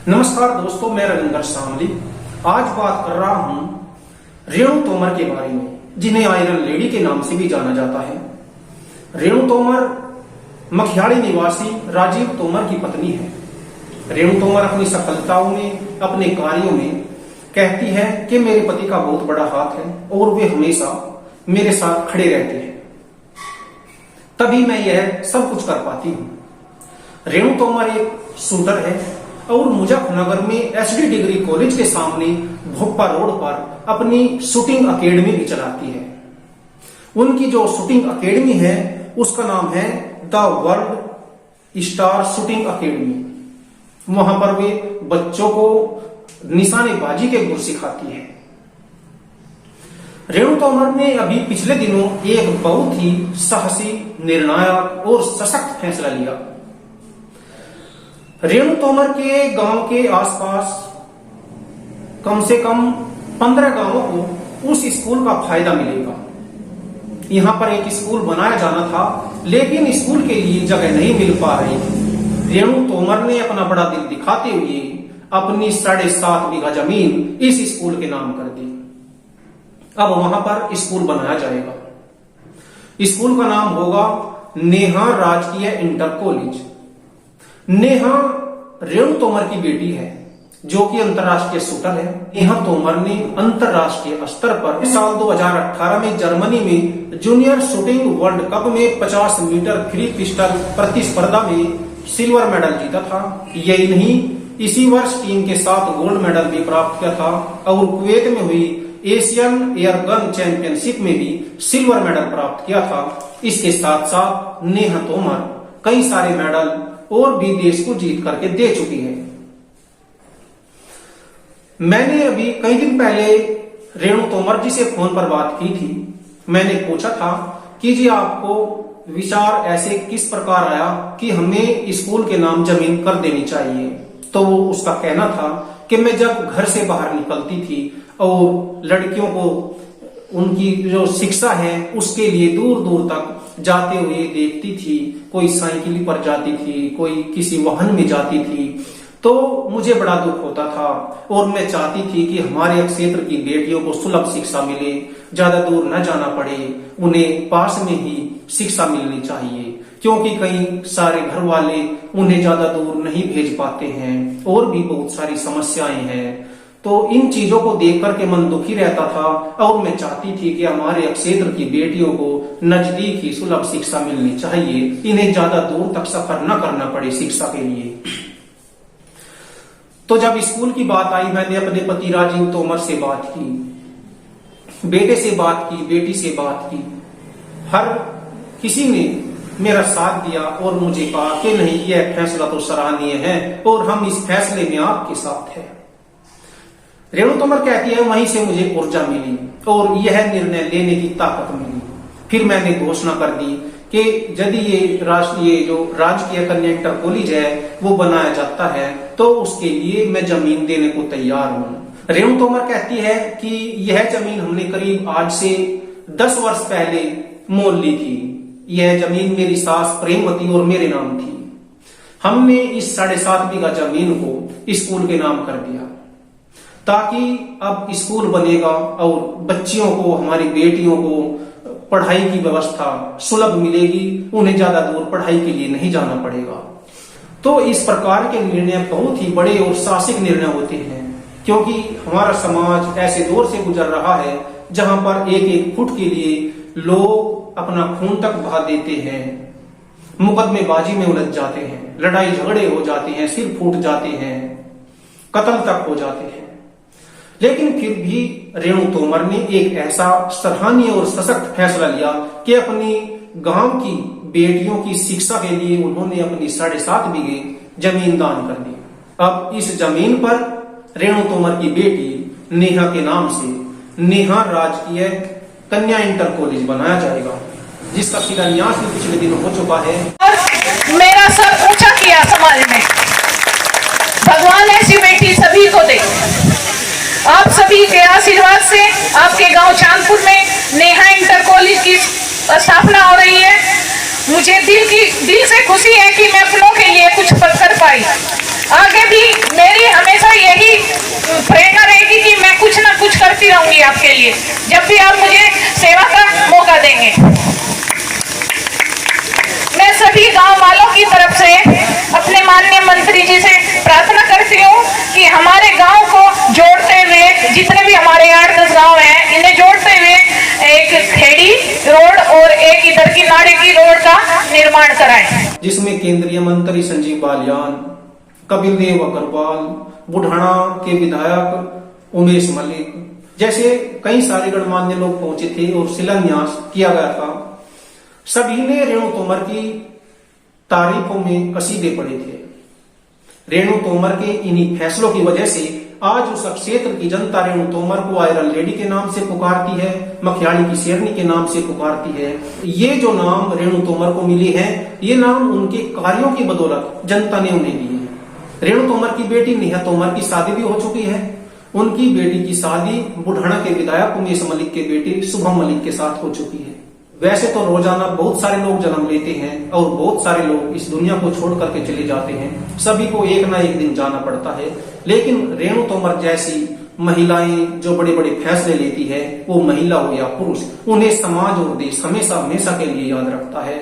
नमस्कार दोस्तों, मैं रविंदर शामली आज बात कर रहा हूं रेणु तोमर के बारे में, जिन्हें आयरन लेडी के नाम से भी जाना जाता है। रेणु तोमर मखियाड़ी निवासी राजीव तोमर की पत्नी है। रेणु तोमर अपनी सफलताओं में, अपने कार्यों में कहती है कि मेरे पति का बहुत बड़ा हाथ है और वे हमेशा मेरे साथ खड़े रहते हैं, तभी मैं यह सब कुछ कर पाती हूँ। रेणु तोमर एक शूटर है और मुजफ्फरनगर में एसडी डिग्री कॉलेज के सामने भोपा रोड पर अपनी शूटिंग अकेडमी भी चलाती है। उनकी जो शूटिंग अकेडमी है उसका नाम है the world star shooting academy. वहां पर वे बच्चों को निशानेबाजी के गुर सिखाती है। रेणु तोमर ने अभी पिछले दिनों एक बहुत ही साहसी, निर्णायक और सशक्त फैसला लिया। रेणु तोमर के गांव के आसपास कम से कम 15 गांवों को उस स्कूल का फायदा मिलेगा। यहां पर एक स्कूल बनाया जाना था, लेकिन स्कूल के लिए जगह नहीं मिल पा रही थी। रेणु तोमर ने अपना बड़ा दिल दिखाते हुए अपनी 7.5 बीघा जमीन इस स्कूल के नाम कर दी। अब वहां पर स्कूल बनाया जाएगा। स्कूल का नाम होगा नेहा राजकीय इंटर कॉलेज। नेहा रेणु तोमर की बेटी है, जो कि अंतर्राष्ट्रीय शूटर है। नेहा तोमर ने अंतर्राष्ट्रीय स्तर पर साल 2018 में जर्मनी में जूनियर शूटिंग वर्ल्ड कप में 50 मीटर फ्री पिस्टल प्रतिस्पर्धा में सिल्वर मेडल जीता था। यही नहीं, इसी वर्ष टीम के साथ गोल्ड मेडल भी प्राप्त किया था और कुवैत में हुई एशियन एयरगन चैंपियनशिप में भी सिल्वर मेडल प्राप्त किया था। इसके साथ साथ नेहा तोमर कई सारे मेडल और भी देश को जीत करके दे चुकी है। मैंने अभी कई दिन पहले रेणु तोमर जी से फोन पर बात की थी। मैंने पूछा था कि जी आपको विचार ऐसे किस प्रकार आया कि हमें स्कूल के नाम जमीन कर देनी चाहिए। तो उसका कहना था कि मैं जब घर से बाहर निकलती थी और लड़कियों को उनकी जो शिक्षा है उसके लिए दूर दूर तक जाते हुए देखती थी। कोई साइकिल पर जाती थी, कोई किसी वाहन में जाती थी, तो मुझे बड़ा दुख होता था और मैं चाहती थी कि हमारे क्षेत्र की बेटियों को सुलभ शिक्षा मिले, ज्यादा दूर न जाना पड़े, उन्हें पास में ही शिक्षा मिलनी चाहिए, क्योंकि कई सारे घर वाले उन्हें ज्यादा दूर नहीं भेज पाते हैं और भी बहुत सारी समस्याएं हैं। तो इन चीजों को देख करके मन दुखी रहता था और मैं चाहती थी कि हमारे क्षेत्र की बेटियों को नजदीक ही सुलभ शिक्षा मिलनी चाहिए, इन्हें ज्यादा दूर तक सफर न करना पड़े शिक्षा के लिए। तो जब स्कूल की बात आई, मैंने अपने पति राजीव तोमर से बात की, बेटे से बात की, बेटी से बात की। हर किसी ने मेरा साथ दिया और मुझे कहा कि नहीं, यह फैसला तो सराहनीय है और हम इस फैसले में आपके साथ हैं। रेणु तोमर कहती है वहीं से मुझे ऊर्जा मिली और यह निर्णय लेने की ताकत मिली। फिर मैंने घोषणा कर दी कि यदि ये राष्ट्रीय जो राजकीय कन्या इंटर कॉलेज है वो बनाया जाता है तो उसके लिए मैं जमीन देने को तैयार हूँ। रेणु तोमर कहती है कि यह जमीन हमने करीब आज से 10 वर्ष पहले मोल ली थी। यह जमीन मेरी सास प्रेमवती और मेरे नाम थी। हमने इस 7.5 बीघा जमीन को स्कूल के नाम कर दिया ताकि अब स्कूल बनेगा और बच्चियों को, हमारी बेटियों को पढ़ाई की व्यवस्था सुलभ मिलेगी, उन्हें ज्यादा दूर पढ़ाई के लिए नहीं जाना पड़ेगा। तो इस प्रकार के निर्णय बहुत ही बड़े और साहसिक निर्णय होते हैं, क्योंकि हमारा समाज ऐसे दौर से गुजर रहा है जहां पर एक एक फुट के लिए लोग अपना खून तक बहा देते हैं, मुकदमेबाजी में उलझ जाते हैं, लड़ाई झगड़े हो जाते हैं, सिर फूट जाते हैं, कत्ल तक हो जाते हैं। लेकिन फिर भी रेणु तोमर ने एक ऐसा सराहनीय और सशक्त फैसला लिया कि अपनी गांव की बेटियों की शिक्षा के लिए उन्होंने अपनी 7.5 बीघे जमीन दान कर दी। अब इस जमीन पर रेणु तोमर की बेटी नेहा के नाम से नेहा राजकीय कन्या इंटर कॉलेज बनाया जाएगा, जिसका शिलान्यास भी पिछले दिन हो चुका है। मेरा सर ऊंचा किया समाज में। भगवान ऐसी बेटी सभी को दे। आप सभी के आशीर्वाद से आपके गांव चांदपुर में नेहा इंटर कॉलेज की स्थापना हो रही है। मुझे दिल से खुशी है कि मैं अपनों के लिए कुछ कर पाई। आगे भी मेरी रहूंगी आपके लिए, जब भी आप मुझे सेवा का मौका देंगे। मैं सभी गांव वालों की तरफ से अपने माननीय मंत्री जी से प्रार्थना करती हूँ कि हमारे गांव को जोड़ते हुए, जितने भी हमारे 8-10 गांव हैं, इन्हें जोड़ते हुए एक खेड़ी रोड और एक इधर की नाड़े की रोड का निर्माण कराएं, जिसमें केंद्रीय मंत्री संजीव बालियान, कपिल देव अग्रवाल, बुढ़ाना के विधायक उमेश मलिक जैसे कई सारे गणमान्य लोग पहुंचे थे और शिलान्यास किया गया था। सभी ने रेणु तोमर की तारीफों में कसीदे पड़े थे। रेणु तोमर के इन्हीं फैसलों की वजह से आज उस क्षेत्र की जनता रेणु तोमर को आयरन लेडी के नाम से पुकारती है, मखियाली की शेरनी के नाम से पुकारती है। ये जो नाम रेणु तोमर को मिले हैं, ये नाम उनके कार्यों की बदौलत जनता ने उन्हें दिए। रेणु तोमर की बेटी नेहा तोमर की शादी भी हो चुकी है। उनकी बेटी की शादी बुढ़ाना के विधायक उमेश मलिक के बेटे शुभम मलिक के साथ हो चुकी है। वैसे तो रोजाना बहुत सारे लोग जन्म लेते हैं और बहुत सारे लोग इस दुनिया को छोड़ करके चले जाते हैं। सभी को एक ना एक दिन जाना पड़ता है, लेकिन रेणु तोमर जैसी महिलाएं जो बड़े बड़े फैसले लेती है, वो महिला हो या पुरुष, उन्हें समाज और देश हमेशा हमेशा के लिए याद रखता है।